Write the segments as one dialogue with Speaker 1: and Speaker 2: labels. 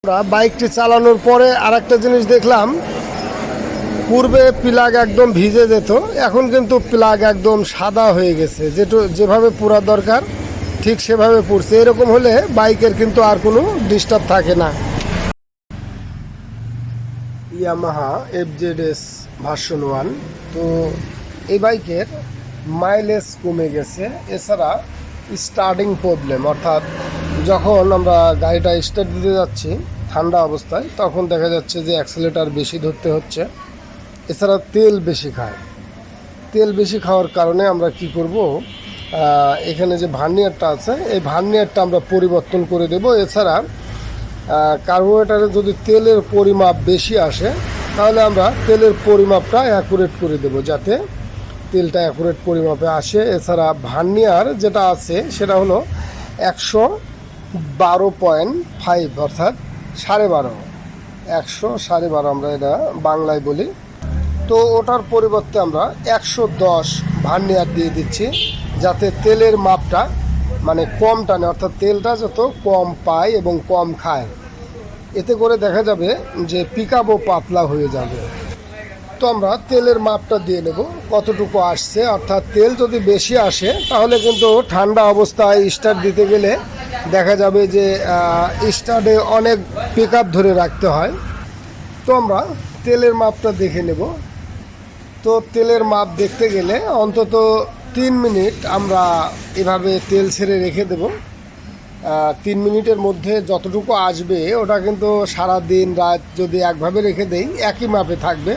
Speaker 1: আমরা বাইকটি চালানোর পরে আরেকটা জিনিস দেখলাম, পূর্বে প্লাগ একদম ভিজে যেত, এখন কিন্তু প্লাগ একদম সাদা হয়ে গেছে। যেভাবে পুরা দরকার ঠিক সেভাবে পুড়ছে। এরকম হলে বাইকের কিন্তু আর কোনো ডিস্টার্ব থাকে না। Yamaha FZS version 1। তো এই বাইকের মাইলেজ কমে গেছে, এছাড়া স্টার্টিং প্রবলেম, অর্থাৎ যখন আমরা গাড়িটা স্টার্ট দিতে যাচ্ছি ঠান্ডা অবস্থায়, তখন দেখা যাচ্ছে যে অ্যাক্সেলেটার বেশি ধরতে হচ্ছে। এছাড়া তেল বেশি খায়। তেল বেশি খাওয়ার কারণে আমরা কি করব, এখানে যে ভার্নিয়ারটা আছে এই ভার্নিয়ারটা আমরা পরিবর্তন করে দেব। এছাড়া কার্বোরেটরে যদি তেলের পরিমাপ বেশি আসে তাহলে আমরা তেলের পরিমাপটা অ্যাকুরেট করে দেব, যাতে তেলটা অ্যাকুরেট পরিমাপে আসে। এছাড়া ভার্নিয়ার যেটা আছে সেটা হলো 112.5, অর্থাৎ 12.5, 112.5 আমরা এটা বাংলায় বলি। তো ওটার পরিবর্তে আমরা 110 ভার্নিয়ার দিয়ে দিচ্ছি, যাতে তেলের মাপটা মানে কম টানে, অর্থাৎ তেলটা যত কম পায় এবং কম খায়। এতে করে দেখা যাবে যে পিকআপও পাতলা হয়ে যাবে। তো আমরা তেলের মাপটা দিয়ে নেব কতটুকু আসছে, অর্থাৎ তেল যদি বেশি আসে তাহলে কিন্তু ঠান্ডা অবস্থায় স্টার্ট দিতে গেলে দেখা যাবে যে স্টার্টে অনেক পিকআপ ধরে রাখতে হয়। তো আমরা তেলের মাপটা দেখে নেব। তো তেলের মাপ দেখতে গেলে অন্তত 3 মিনিট আমরা এভাবে তেল ছেড়ে রেখে দেব। 3 মিনিটের মধ্যে যতটুকু আসবে ওটা কিন্তু সারা দিন রাত যদি একভাবে রেখে দেই একই মাপে থাকবে।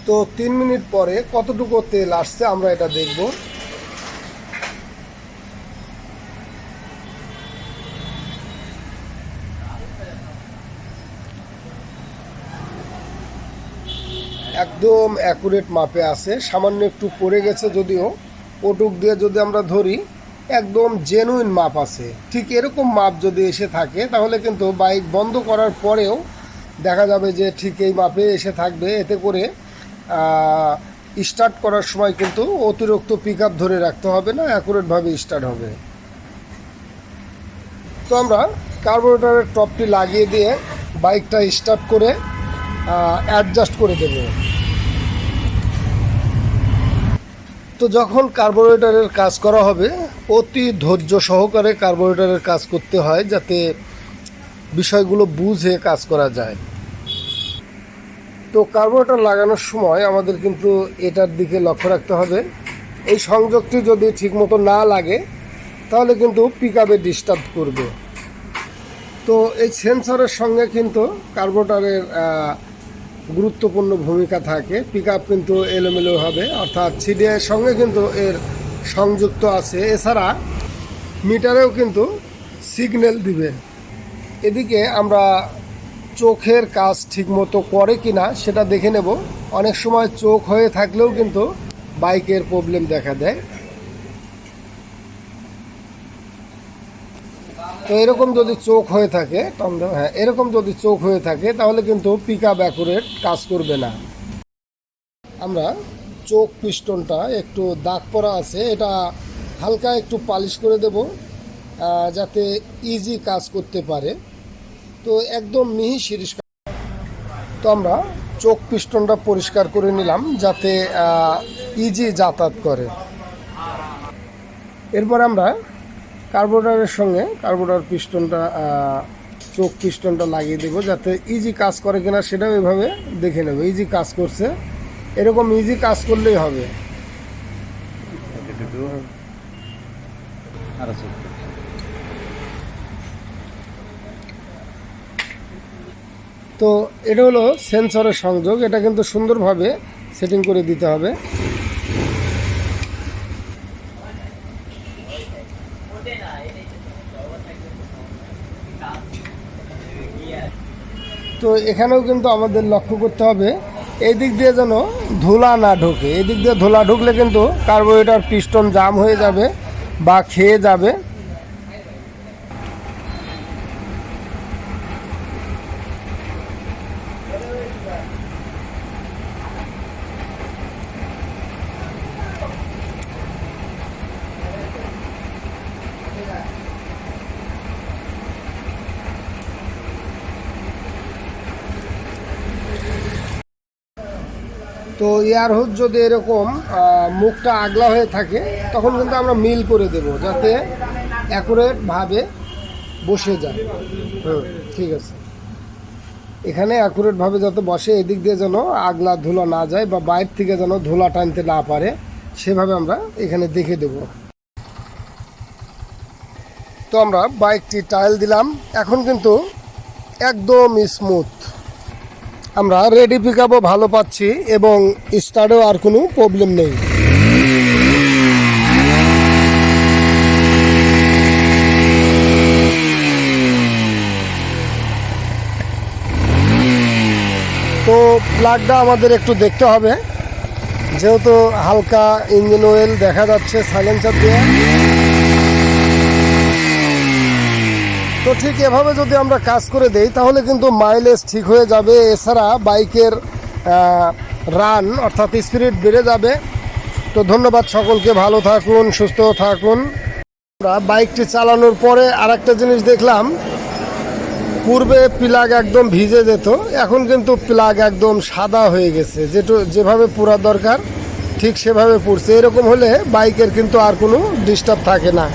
Speaker 1: তো 3 মিনিট পরে কতটুকু তেল আসছে আমরা এটা দেখব। একদম অ্যাকুরেট মাপে আছে, সামান্য একটু পড়ে গেছে যদিও, ওটুক দিয়ে যদি আমরা ধরি একদম জেনুইন মাপ আছে। ঠিক এরকম মাপ যদি এসে থাকে তাহলে কিন্তু বাইক বন্ধ করার পরেও দেখা যাবে যে ঠিক এই মাপে এসে থাকবে। এতে করে স্টার্ট করার সময় কিন্তু অতিরিক্ত পিকআপ ধরে রাখতে হবে না, অ্যাকুরেটভাবে স্টার্ট হবে। তো আমরা কার্বোরেটরের টপটি লাগিয়ে দিয়ে বাইকটা স্টার্ট করে অ্যাডজাস্ট করে দেব। তো যখন কার্বোরেটরের কাজ করা হবে অতি ধৈর্য সহকারে কার্বোরেটরের কাজ করতে হয়, যাতে বিষয়গুলো বুঝে কাজ করা যায়। তো কার্বোরেটর লাগানোর সময় আমাদের কিন্তু এটার দিকে লক্ষ্য রাখতে হবে। এই সংযোগটি যদি ঠিকমতো না লাগে তাহলে কিন্তু পিকআপে ডিস্টার্ব করবে। তো এই সেন্সরের সঙ্গে কিন্তু কার্বোরেটরের গুরুত্বপূর্ণ ভূমিকা থাকে। পিকআপ কিন্তু এলোমেলো হবে, অর্থাৎ সিডিআইয়ের সঙ্গে কিন্তু এর সংযুক্ত আছে। এছাড়া মিটারেও কিন্তু সিগন্যাল দিবে। এদিকে আমরা চোখের কাজ ঠিকমতো করে কি না সেটা দেখে নেব। অনেক সময় চোখ হয়ে থাকলেও কিন্তু বাইকের প্রবলেম দেখা দেয়। তো এরকম যদি চোখ হয়ে থাকে, এরকম যদি চোখ হয়ে থাকে তাহলে কিন্তু পিকআপ অ্যাকুরেট কাজ করবে না। আমরা চোখ পিস্টনটা একটু দাগ পড়া আছে, এটা হালকা একটু পালিশ করে দেব, যাতে ইজি কাজ করতে পারে। তো একদম মিহি শিরিষ। তো আমরা চোখ পিস্টনটা পরিষ্কার করে নিলাম যাতে ইজি যাতায়াত করে। এরপর আমরা কার্বোরেটরের সঙ্গে কার্বোরেটর পিস্টনটা চোখ পিস্টনটা লাগিয়ে দেবো, যাতে ইজি কাজ করে কিনা সেটাও এভাবে দেখে নেব। ইজি কাজ করছে, এরকম ইজি কাজ করলেই হবে। তো এটা হলো সেন্সরের সংযোগ, এটা কিন্তু সুন্দরভাবে সেটিং করে দিতে হবে। তো এখানেও কিন্তু আমাদের লক্ষ্য করতে হবে এই দিক দিয়ে যেন ধুলা না ঢোকে। এই দিক দিয়ে ধুলা ঢুকলে কিন্তু কার্বোরেটর পিস্টন জাম হয়ে যাবে বা খেয়ে যাবে। তো এয়ার হুড যদি এরকম মুখটা আগলা হয়ে থাকে তখন কিন্তু আমরা মিল করে দেব, যাতে অ্যাকুরেটভাবে বসে যায়। ঠিক আছে, এখানে অ্যাকুরেটভাবে যাতে বসে, এদিক দিয়ে যেন আগলা ধুলা না যায় বা বাইর থেকে যেন ধুলা টানতে না পারে, সেভাবে আমরা এখানে দেখে দেব। তো আমরা বাইকটি টাইল দিলাম, এখন কিন্তু একদম স্মুথ। আমরা রেডি পিক আপও ভালো পাচ্ছি এবং স্টার্টেও আর কোনো প্রবলেম নেই। তো প্লাগটা আমাদের একটু দেখতে হবে, যেহেতু হালকা ইঞ্জিন অয়েল দেখা যাচ্ছে সাইলেন্সার দিয়ে। তো ঠিক এভাবে যদি আমরা কাজ করে দেই তাহলে কিন্তু মাইলেজ ঠিক হয়ে যাবে, এছাড়া বাইকের রান অর্থাৎ স্পিড বেড়ে যাবে। তো ধন্যবাদ সকলকে, ভালো থাকুন, সুস্থ থাকুন। আমরা বাইকটি চালানোর পরে আরেকটা জিনিস দেখলাম, পূর্বে প্লাগ একদম ভিজে যেত, এখন কিন্তু প্লাগ একদম সাদা হয়ে গেছে, যেভাবে পুরা দরকার ঠিক সেভাবে পুড়ছে। এরকম হলে বাইকের কিন্তু আর কোনো ডিস্টার্ব থাকে না।